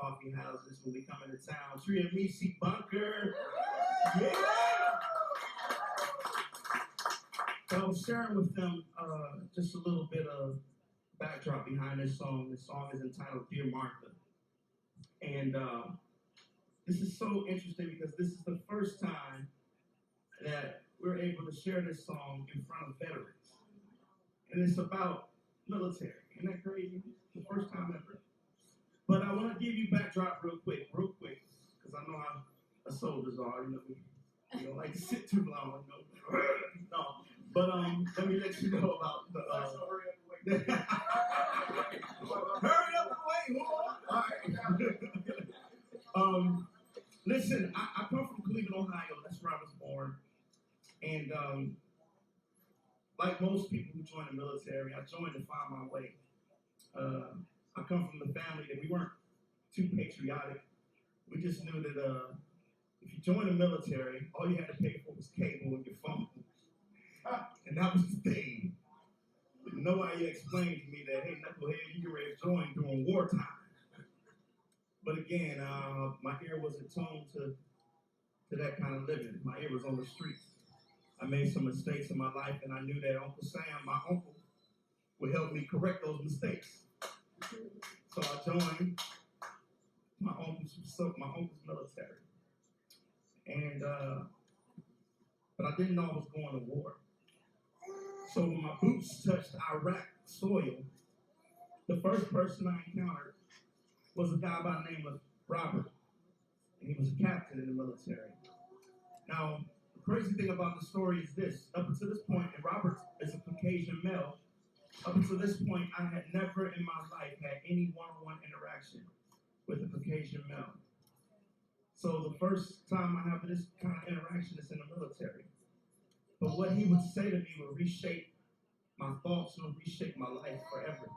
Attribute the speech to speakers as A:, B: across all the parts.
A: coffee houses when we come into town. Tria Misi Bunker. Yeah! So I was sharing with them just a little bit of backdrop behind this song. This song is entitled Dear Martha. And this is so interesting because this is the first time that we're able to share this song in front of veterans. And it's about military. Isn't that crazy? The first time ever. But I want to give you backdrop real quick, because I know how soldiers are. You know, we don't like to sit too long. You know? No, but let me let you know about the. Hurry up and wait. Hurry up and wait. All right. Listen, I come from Cleveland, Ohio. That's where I was born, and like most people who join the military, I joined to find my way. I come from the family that we weren't too patriotic. We just knew that if you joined the military, all you had to pay for was cable and your phone. And that was the thing. Nobody explained to me that, hey, knucklehead, you get ready to join during wartime. But again, my ear wasn't tuned to that kind of living. My ear was on the streets. I made some mistakes in my life, and I knew that Uncle Sam, my uncle, would help me correct those mistakes. So I joined my uncle's military. And but I didn't know I was going to war. So when my boots touched Iraq soil, the first person I encountered was a guy by the name of Robert. And he was a captain in the military. Now, the crazy thing about the story is this. Up until this point, and Robert is a Caucasian male, up until this point, I had never in my life had any one-on-one interaction with a Caucasian male. So the first time I have this kind of interaction is in the military. But what he would say to me would reshape my thoughts and reshape my life forever.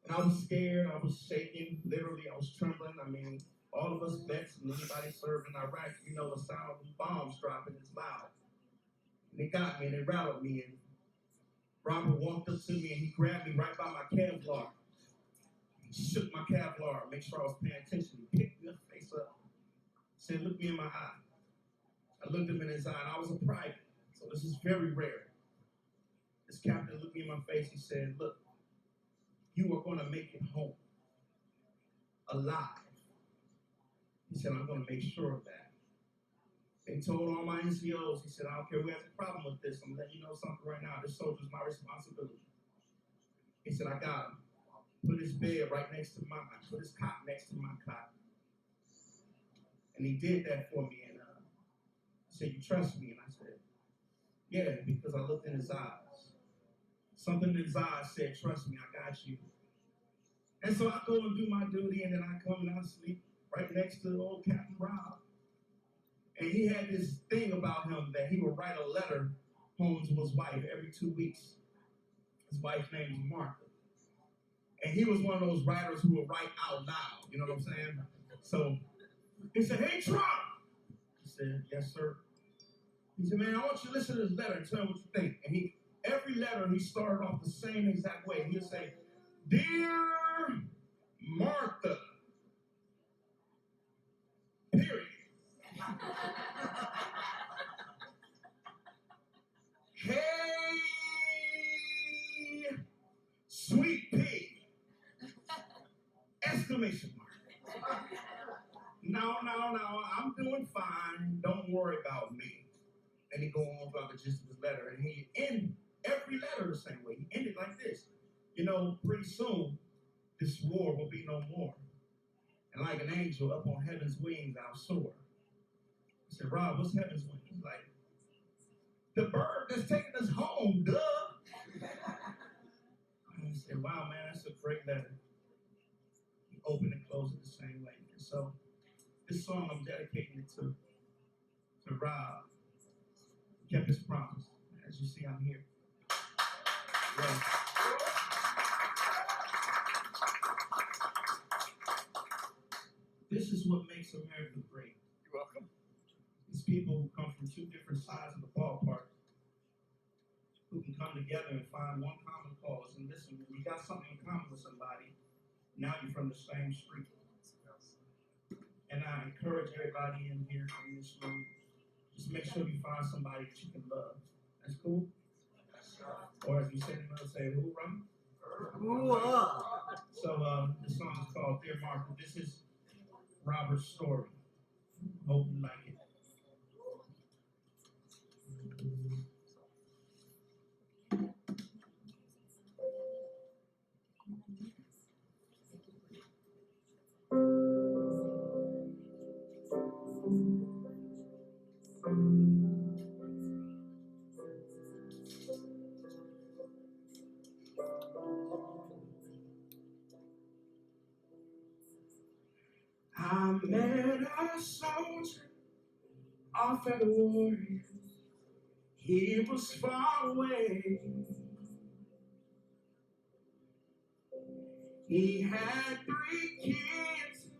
A: And I was scared, I was shaking, literally I was trembling. I mean, all of us vets and anybody served in Iraq, you know the sound of bombs dropping is loud. And they got me and they rattled me, and Robert walked up to me and he grabbed me right by my Kevlar. He shook my Kevlar, make sure I was paying attention. He picked me face up, said, look me in my eye. I looked him in his eye, and I was a private, so this is very rare. This captain looked me in my face, he said, look, you are gonna make it home, alive. He said, I'm gonna make sure of that. He told all my NCOs, he said, I don't care who has a problem with this, I'm letting you know something right now, this soldier's my responsibility. He said, I got him. Put his bed right next to mine, put his cot next to my cot. And he did that for me, and he said, you trust me? And I said, yeah, because I looked in his eyes. Something in his eyes said, trust me, I got you. And so I go and do my duty, and then I come and I sleep right next to the old Captain Rob. And he had this thing about him that he would write a letter home to his wife every 2 weeks. His wife's name is Martha. And he was one of those writers who would write out loud, you know what I'm saying? So he said, hey, Trump. I said, yes, sir. He said, man, I want you to listen to this letter and tell me what you think. And every letter, he started off the same exact way. He'd say, Dear Martha, period. Hey, sweet pig, exclamation mark. No, I'm doing fine. Don't worry about me. And he go on about the gist of his letter, and he end every letter the same way. He ended like this. You know, pretty soon, this war will be no more. And like an angel up on heaven's wings, I'll soar. I said, Rob, what's heaven's wings? He's like, the bird that's taking us home, duh. I said, wow, man, that's a great letter. He opened and closed it the same way. And so this song, I'm dedicating it to Rob. He kept his promise. As you see, I'm here. Yeah. This is what makes America great.
B: You're welcome.
A: It's people who come from two different sides of the ballpark who can come together and find one common cause. And listen, when you got something in common with somebody, now you're from the same street. And I encourage everybody in here in this room, just make sure you find somebody that you can love. That's cool? Or as you say, say, who, right? So this song is called Dear Martha. This is Robert's story. Hope you like it. I met a soldier off at the war. He was far away. He had 3 kids,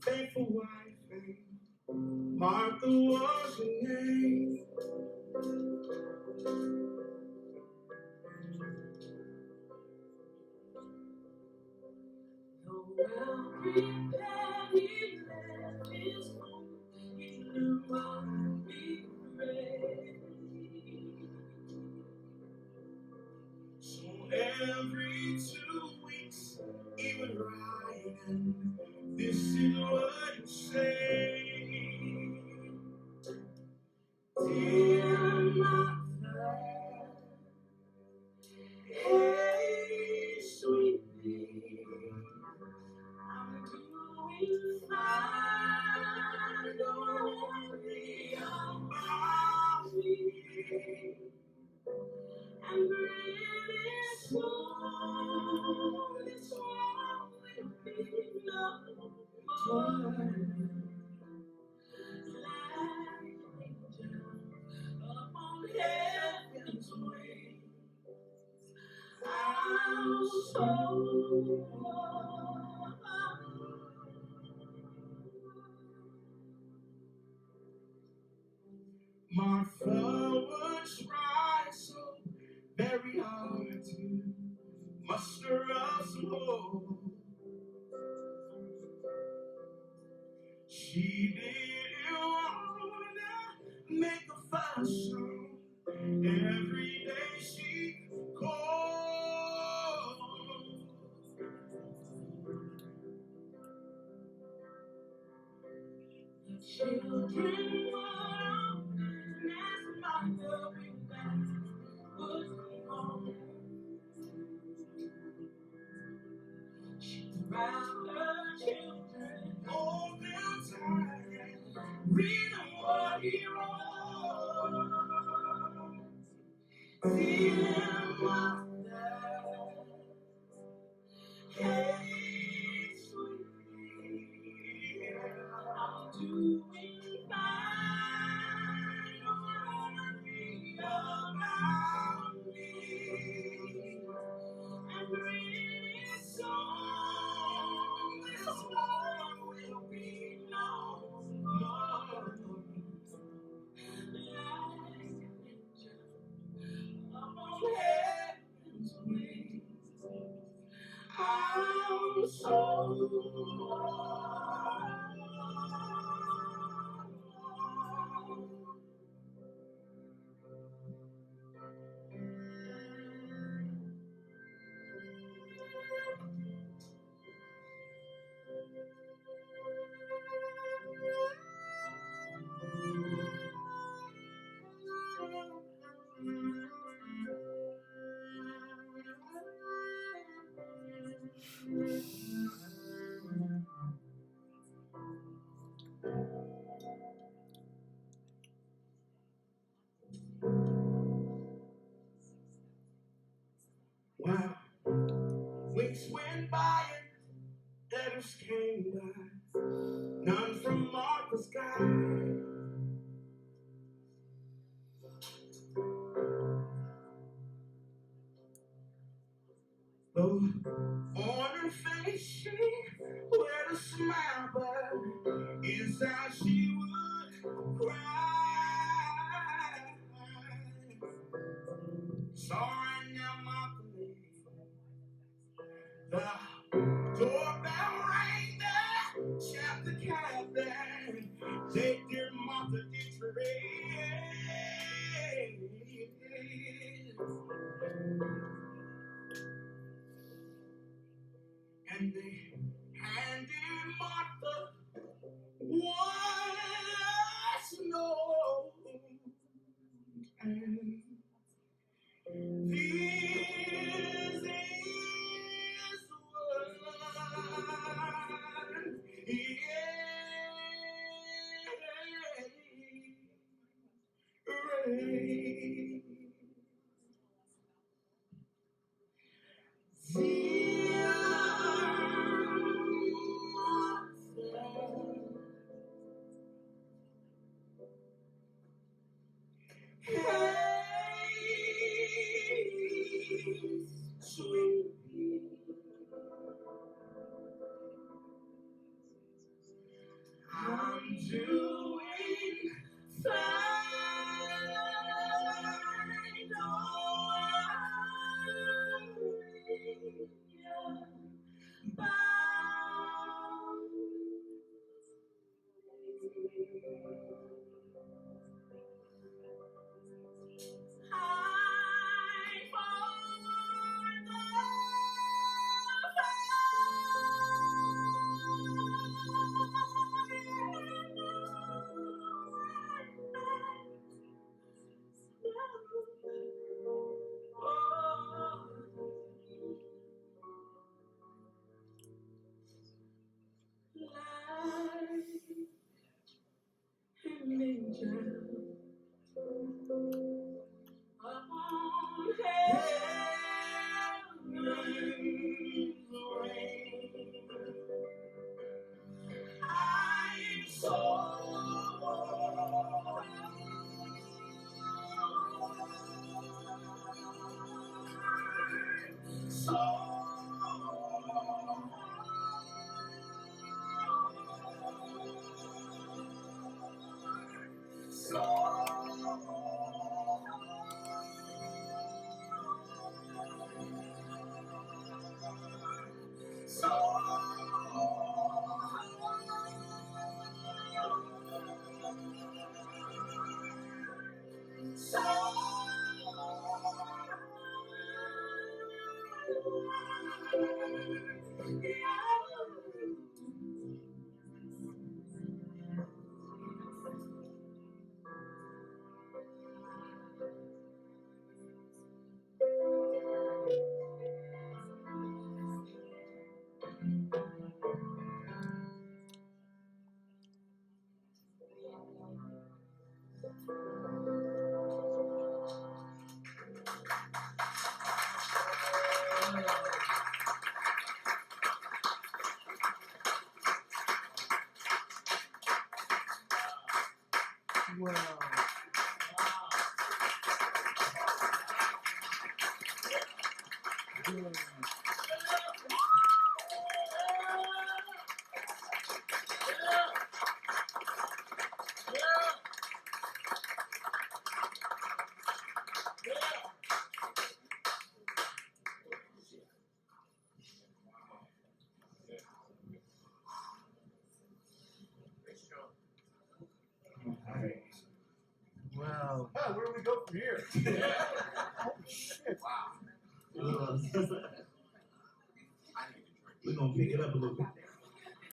A: faithful wife, and Martha was her name. Though well prepared, he left his home. He knew I'd be ready. So every 2 weeks, he would write, and this is what he say. Dear Martha, hey, sweet thing, I'm doing fine. Don't worry about me. And really soon this world will be no more. Like an angel upon heaven's wing, I'm so Martha would try so very hard to muster up some hope. She didn't wanna make a fuss, so every day she called. Children were on as Martha went back, was home. She grabbed her children, hold them tight, read them what he wrote. Dear Martha, hey, sweetie, I'm doing fine. Don't worry about me. And really soon this world will be no more. Like an angel upon heaven's wings, I'm so wow. Weeks went by and letters came by, none from Martha's guide. Though on her face she wore a smile, but inside she would cry. Sorry now, Martha, the doorbell rang, the chapter captain doing fine.
B: Wow.
C: Oh, where do we go from here? Oh, shit.
A: We're gonna pick it up a little bit.